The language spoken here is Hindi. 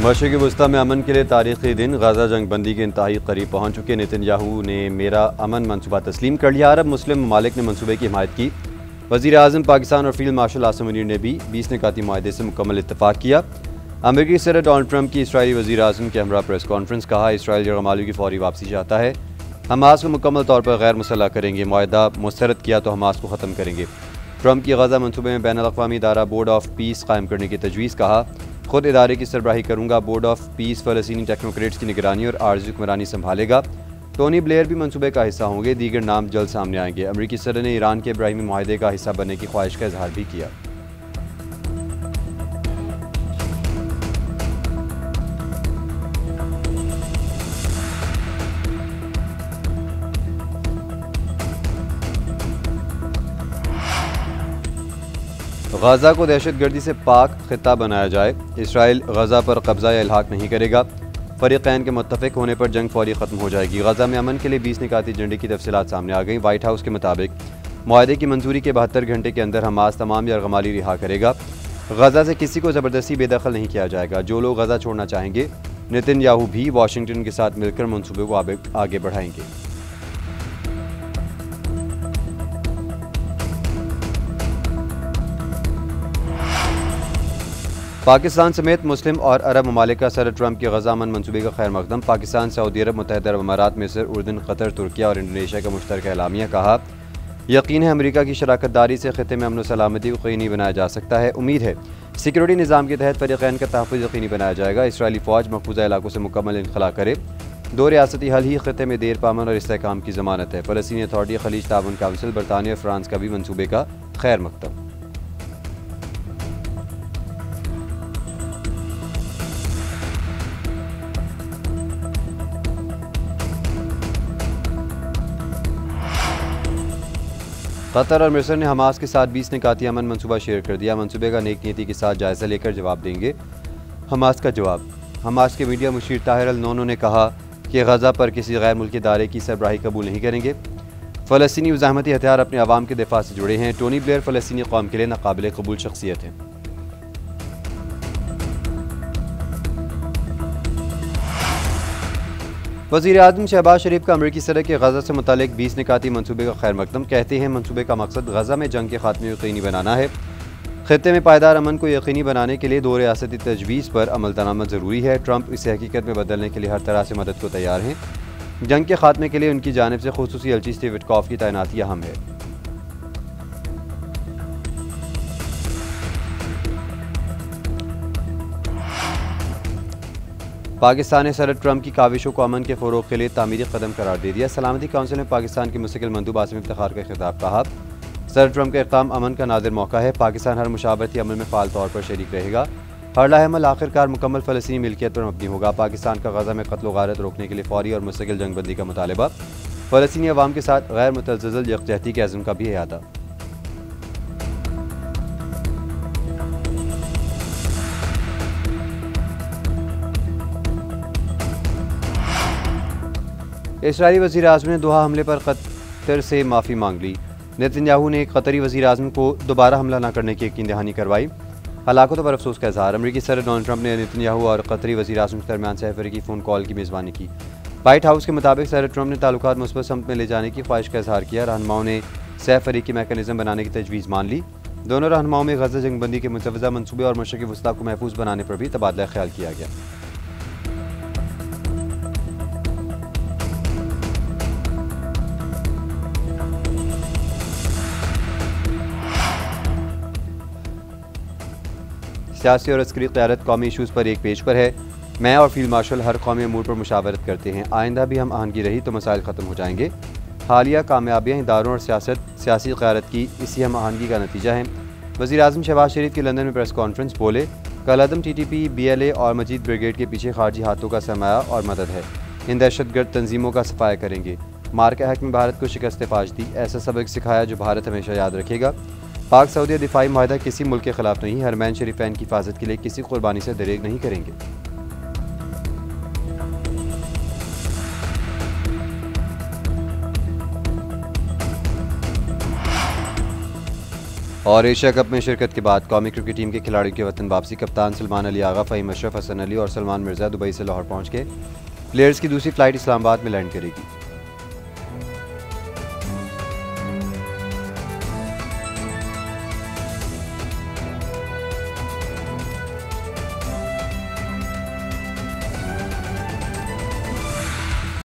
मशरिक़ वस्ता में अमन के लिए तारीख़ी दिन, गाज़ा जंग बंदी के इंतहाई करीब पहुँच चुके नेतन्याहू ने मेरा अमन मनसूबा तस्लीम कर लिया। अरब मुस्लिम ममालिक ने मनसूबे की हिमायत की। वज़ीर आज़म पाकिस्तान और फील्ड मार्शल आसिम मुनीर ने भी 20 निकाती मुआहदे से मुकम्मल इत्तफ़ाक़ किया। अमेरिकी सदर डोनाल्ड ट्रंप की इसराइली वज़ीर आज़म के हमरा प्रेस कॉन्फ्रेंस, कहा इसराइल यरगमालियों की फौरी वापसी चाहता है, हमास को मुकम्मल तौर पर गैर मुसल्लह करेंगे, मुआहदा मुस्तरद किया तो हमास को ख़त्म करेंगे। ट्रंप की गज़ा मनसूबे में बैनुल अक़वामी इदारा बोर्ड ऑफ पीस कायम करने की तजवीज़, कहा खुद इदारे की सरबराही करूँगा, बोर्ड ऑफ पीस फ़लस्तीनी टेक्नोक्रेट्स की निगरानी और आर्ज़ी हुक्मरानी संभालेगा। टोनी ब्लेयर भी मनसूबे का हिस्सा होंगे, दीगर नाम जल्द सामने आएंगे। अमरीकी सदर ने ईरान के इब्राहिमी मुआहदे का हिस्सा बनने की ख्वाहिश का इजहार भी किया। गाज़ा को दहशतगर्दी से पाक खिता बनाया जाए, इसराइल गाज़ा पर कब्ज़ा या इल्हाक नहीं करेगा, फ़रीक़ैन के मुत्तफ़िक होने पर जंग फौरी ख़त्म हो जाएगी। गाज़ा में अमन के लिए 20 निकाती एजेंडे की तफसीलात सामने आ गई। व्हाइट हाउस के मुताबिक मुआहदे की मंजूरी के 72 घंटे के अंदर हमास तमाम यरगमाली रिहा करेगा। गाज़ा से किसी को ज़बरदस्ती बेदखल नहीं किया जाएगा। जो लोग गाज़ा छोड़ना चाहेंगे, नेतन्याहू भी वाशिंगटन के साथ मिलकर मंसूबे को आगे बढ़ाएंगे। पाकिस्तान समेत मुस्लिम और अरब ममालिक का सदर ट्रंप के गज़ा अमन मनसूबे का खैर मकदम। पाकिस्तान, सऊदी अरब, मुत्तहिदा अरब अमारात, मिस्र, उर्दन, कतर, तुर्किया और इंडोनेशिया का मुश्तरका एलामिया, कहा यकीन है अमरीका की शराकत दारी से खिते में अमन सलामती को यकीनी बनाया जा सकता है। उम्मीद है सिक्योरिटी निज़ाम के तहत फ़रीक़ैन का तहफ़्फ़ुज़ यकीनी बनाया जाएगा। इसराइली फ़ौज महफूज़ा इलाकों से मुकम्मल इनखला करे। दो रियासती हल ही खिते में देर पामन और इस्तेहकाम की ज़मानत है। फ़लस्तीनी अथॉरिटी, खलीज ताउन काउंसिल, बरतानिया और फ्रांस का भी मनसूबे का खैर मकदम। कतर और मिस्र ने हमास के साथ 20 निकाती अमन मनसूबा शेयर कर दिया। मनसूबे का नेक नीति के साथ जायज़ा लेकर जवाब देंगे। हमास का जवाब। हमास के मीडिया मुशीर ताहिर अल नोनो ने कहा कि गज़ा पर किसी गैर मुल्की इदारे की सरबराही कबूल नहीं करेंगे। फ़लस्तीनी मुज़ाहमती हथियार अपने अवाम के दिफा से जुड़े हैं। टोनी ब्लेयर फ़लस्तीनी कौम के लिए नाकाबिले कबूल शख्सियत हैं। वज़ीर आज़म शहबाज शरीफ का अमरीकी सदर के गज़ा से मुतालिक 20 निकाती मनसूबे का खैर मकदम, कहते हैं मनसूबे का मकसद गज़ा में जंग के खात्मे को यकीनी बनाना है। खित्ते में पायदार अमन को यकीनी बनाने के लिए दो रियासती तजवीज़ पर अमल दरामद ज़रूरी है। ट्रंप इसे हकीकत में बदलने के लिए हर तरह से मदद को तैयार हैं। जंग के खात्मे के लिए उनकी जानिब से खुसूसी एलची स्टीव विटकॉफ की तैनाती अहम है। पाकिस्तान ने सदर ट्रंप की काविशों को अमन के फ़रोग़ के लिए तामीरी कदम करार दे दिया। सलामती काउंसिल में पाकिस्तान के मुस्तकिल मंदूब आसिम इफ्तिखार का खिताब, कहा सदर ट्रंप का इक़दाम अमन का नादिर मौका है। पाकिस्तान हर मुशावरती अमल में फ़ाल तौर पर शरीक रहेगा। हर लाहेमल आखिरकार मुकम्मल फ़लस्तीनी मिल्कियत पर मबनी होगा। पाकिस्तान का गज़ा में कत्ल गारत रोकने के लिए फ़ौरी और मुस्तकिल जंगबंदी का मुतालबा। फ़लस्तीनी अवाम के साथ गैर मुतज़्ज़ल यकजहती के अज़्म का भी इरादा। इसराइली वज़ीर आज़म ने दोहा हमले पर कतर से माफ़ी मांग ली। नेतन्याहू ने कतरी वज़ीर आज़म को दोबारा हमला न करने की यकीन दहानी करवाई। हलाकतों पर अफसोस का इज़हार। अमरीकी सदर डोनाल्ड ट्रंप ने नेतन्याहू और कतरी वज़ीर आज़म के दरमियान सहफ़री फ़ोन कॉल की मेज़बानी की। व्हाइट हाउस के मुताबिक सदर ट्रंप ने ताल्लुकात मुस्बत समत में ले जाने की ख्वाहिश का इज़हार किया। रहनुमाओं ने सहफ़री की मैकेनिज़्म बनाने की तजवीज़ मान ली। दोनों रहनुमाओं में गज़ा जंगबंदी के मुतवज़्ज़ा मनसूबे और मशरिक़ वस्ता को महफूज बनाने पर भी तबादला ख्याल किया गया। सियासी और अस्करी क़यादत कौमी इशूज़ पर एक पेज पर है। मैं और फील्ड मार्शल हर कौमी अमूर पर मुशावरत करते हैं। आइंदा भी हम आहंगी रही तो मसाइल ख़त्म हो जाएंगे। हालिया कामयाबियाँ इदारों और सियासी क़यादत की इसी हम आहंगी का नतीजा है। वज़ीर आज़म शहबाज शरीफ की लंदन में प्रेस कॉन्फ्रेंस, बोले कलअदम TTP, BLA और मजीद ब्रिगेड के पीछे खारजी हाथों का सरमाया और मदद है। इन दहशतगर्द तंजीमों का सफाया करेंगे। मार्का हक में भारत को शिकस्त फाश दी, ऐसा सबक सिखाया जो भारत हमेशा याद रखेगा। पाक सऊदी दिफाई माहिदा किसी मुल्क के खिलाफ नहीं। हरमैन शरीफैन की हिफाजत के लिए किसी कुर्बानी से दरेग नहीं करेंगे। और एशिया कप में शिरकत के बाद कौमी क्रिकेट टीम के खिलाड़ियों की वतन वापसी। कप्तान सलमान अली आगा, फ़हीम अशरफ, हसन अली और सलमान मिर्ज़ा दुबई से लाहौर पहुँच गए। प्लेयर्स की दूसरी फ़्लाइट इस्लामाबाद में लैंड करेगी।